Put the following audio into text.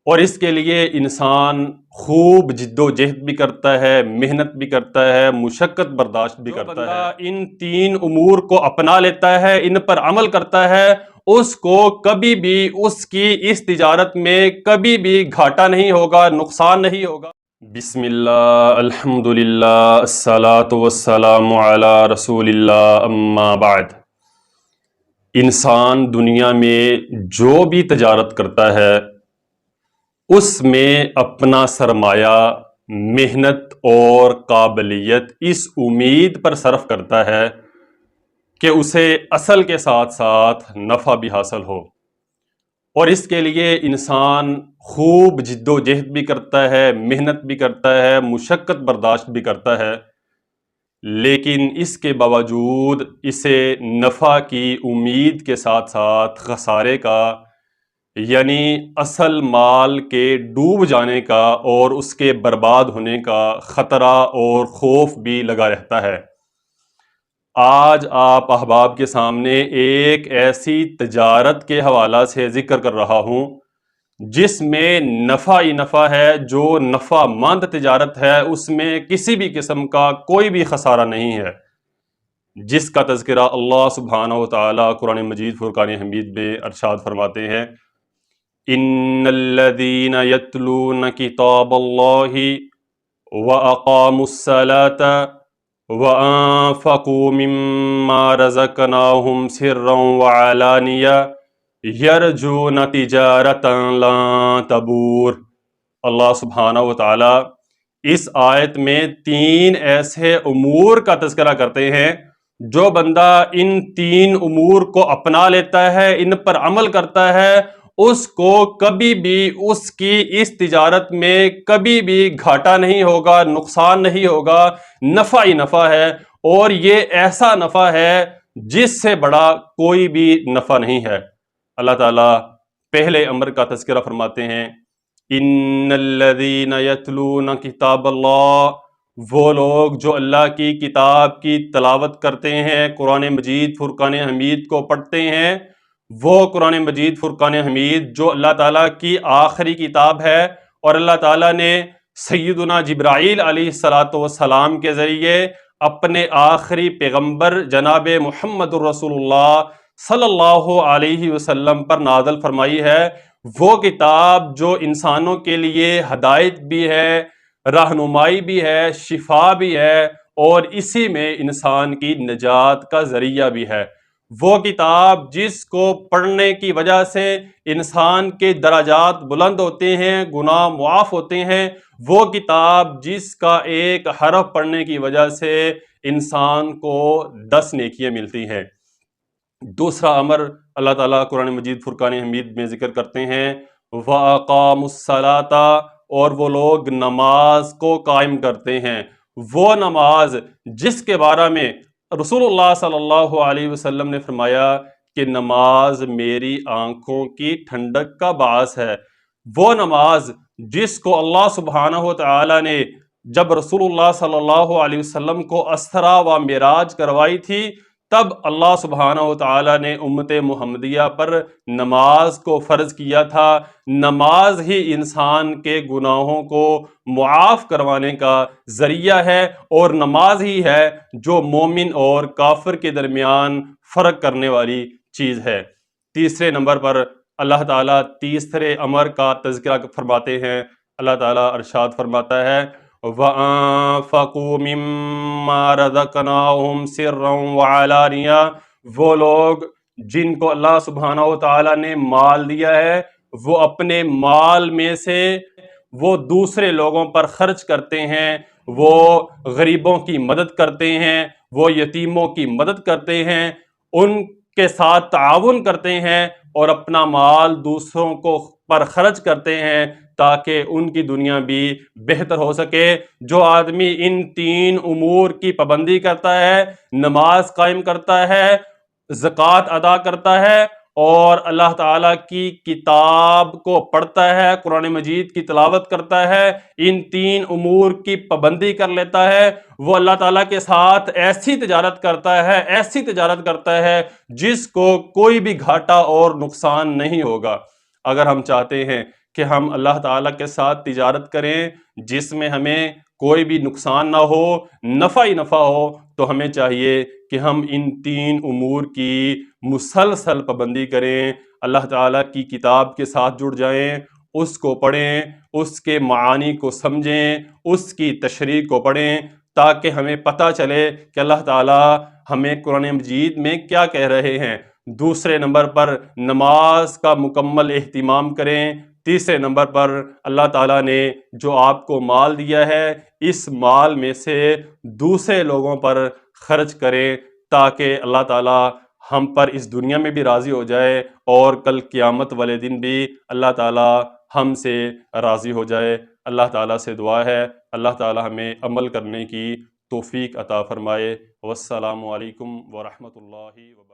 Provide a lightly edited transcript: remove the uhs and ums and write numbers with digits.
اور اس کے لیے انسان خوب جد و جہد بھی کرتا ہے، محنت بھی کرتا ہے، مشقت برداشت بھی کرتا ہے۔ ان تین امور کو اپنا لیتا ہے، ان پر عمل کرتا ہے، اس کو کبھی بھی اس کی اس تجارت میں کبھی بھی گھاٹا نہیں ہوگا، نقصان نہیں ہوگا۔ بسم اللہ، الحمدللہ، الصلاۃ والسلام علی رسول اللہ، اما بعد۔ انسان دنیا میں جو بھی تجارت کرتا ہے اس میں اپنا سرمایہ، محنت اور قابلیت اس امید پر صرف کرتا ہے کہ اسے اصل کے ساتھ ساتھ نفع بھی حاصل ہو، اور اس کے لیے انسان خوب جد و جہد بھی کرتا ہے، محنت بھی کرتا ہے، مشقت برداشت بھی کرتا ہے، لیکن اس کے باوجود اسے نفع کی امید کے ساتھ ساتھ خسارے کا، یعنی اصل مال کے ڈوب جانے کا اور اس کے برباد ہونے کا خطرہ اور خوف بھی لگا رہتا ہے۔ آج آپ احباب کے سامنے ایک ایسی تجارت کے حوالہ سے ذکر کر رہا ہوں جس میں نفع ہی نفع ہے، جو نفع مند تجارت ہے اس میں کسی بھی قسم کا کوئی بھی خسارہ نہیں ہے، جس کا تذکرہ اللہ سبحانہ و تعالیٰ قرآن مجید فرقان حمید میں ارشاد فرماتے ہیں، ان الذین یتلون کتاب اللہ واقاموا الصلاة وانفقوا مما رزقناہم سرا وعلانیہ یرجون تجارتا لن تبور۔ اللہ سبحانہ و تعالیٰ اس آیت میں تین ایسے امور کا تذکرہ کرتے ہیں، جو بندہ ان تین امور کو اپنا لیتا ہے، ان پر عمل کرتا ہے، اس کو کبھی بھی اس کی اس تجارت میں کبھی بھی گھاٹا نہیں ہوگا، نقصان نہیں ہوگا، نفع ہی نفع ہے، اور یہ ایسا نفع ہے جس سے بڑا کوئی بھی نفع نہیں ہے۔ اللہ تعالیٰ پہلے امر کا تذکرہ فرماتے ہیں، ان الذین یتلون کتاب اللہ، وہ لوگ جو اللہ کی کتاب کی تلاوت کرتے ہیں، قرآن مجید فرقان حمید کو پڑھتے ہیں۔ وہ قرآن مجید فرقان حمید جو اللہ تعالیٰ کی آخری کتاب ہے، اور اللہ تعالیٰ نے سیدنا جبرائیل علیہ السلام کے ذریعے اپنے آخری پیغمبر جناب محمد الرسول اللہ صلی اللہ علیہ وسلم پر نازل فرمائی ہے، وہ کتاب جو انسانوں کے لیے ہدایت بھی ہے، رہنمائی بھی ہے، شفا بھی ہے، اور اسی میں انسان کی نجات کا ذریعہ بھی ہے۔ وہ کتاب جس کو پڑھنے کی وجہ سے انسان کے درجات بلند ہوتے ہیں، گناہ معاف ہوتے ہیں، وہ کتاب جس کا ایک حرف پڑھنے کی وجہ سے انسان کو 10 نیکیاں ملتی ہیں۔ دوسرا امر اللہ تعالیٰ قرآن مجید فرقان حمید میں ذکر کرتے ہیں، وَأَقَامُوا الصَّلَاةَ، اور وہ لوگ نماز کو قائم کرتے ہیں۔ وہ نماز جس کے بارے میں رسول اللہ صلی اللہ علیہ وسلم نے فرمایا کہ نماز میری آنکھوں کی ٹھنڈک کا باعث ہے۔ وہ نماز جس کو اللہ سبحانہ و تعالیٰ نے جب رسول اللہ صلی اللہ علیہ وسلم کو اسرا و معراج کروائی تھی، تب اللہ سبحانہ و تعالیٰ نے امت محمدیہ پر نماز کو فرض کیا تھا۔ نماز ہی انسان کے گناہوں کو معاف کروانے کا ذریعہ ہے، اور نماز ہی ہے جو مومن اور کافر کے درمیان فرق کرنے والی چیز ہے۔ تیسرے نمبر پر اللہ تعالیٰ تیسرے امر کا تذکرہ فرماتے ہیں۔ اللہ تعالیٰ ارشاد فرماتا ہے، وَأَنفَقُوا مِمَّا رَزَقْنَاهُمْ سِرًّا وَعَلَانِيَةً، وہ لوگ جن کو اللہ سبحانہ و تعالیٰ نے مال دیا ہے، وہ اپنے مال میں سے وہ دوسرے لوگوں پر خرچ کرتے ہیں، وہ غریبوں کی مدد کرتے ہیں، وہ یتیموں کی مدد کرتے ہیں، ان کے ساتھ تعاون کرتے ہیں، اور اپنا مال دوسروں کو پر خرچ کرتے ہیں تاکہ ان کی دنیا بھی بہتر ہو سکے۔ جو آدمی ان تین امور کی پابندی کرتا ہے، نماز قائم کرتا ہے، زکوٰۃ ادا کرتا ہے، اور اللہ تعالیٰ کی کتاب کو پڑھتا ہے، قرآن مجید کی تلاوت کرتا ہے، ان تین امور کی پابندی کر لیتا ہے، وہ اللہ تعالیٰ کے ساتھ ایسی تجارت کرتا ہے جس کو کوئی بھی گھاٹا اور نقصان نہیں ہوگا۔ اگر ہم چاہتے ہیں کہ ہم اللہ تعالیٰ کے ساتھ تجارت کریں جس میں ہمیں کوئی بھی نقصان نہ ہو، نفع ہی نفع ہو، تو ہمیں چاہیے کہ ہم ان 3 امور کی مسلسل پابندی کریں، اللہ تعالیٰ کی کتاب کے ساتھ جڑ جائیں، اس کو پڑھیں، اس کے معانی کو سمجھیں، اس کی تشریح کو پڑھیں، تاکہ ہمیں پتہ چلے کہ اللہ تعالیٰ ہمیں قرآن مجید میں کیا کہہ رہے ہیں۔ دوسرے نمبر پر نماز کا مکمل اہتمام کریں۔ تیسرے نمبر پر اللہ تعالیٰ نے جو آپ کو مال دیا ہے، اس مال میں سے دوسرے لوگوں پر خرچ کریں، تاکہ اللہ تعالیٰ ہم پر اس دنیا میں بھی راضی ہو جائے اور کل قیامت والے دن بھی اللہ تعالیٰ ہم سے راضی ہو جائے۔ اللہ تعالیٰ سے دعا ہے اللہ تعالیٰ ہمیں عمل کرنے کی توفیق عطا فرمائے۔ والسلام علیکم ورحمۃ اللہ وبرکاتہ۔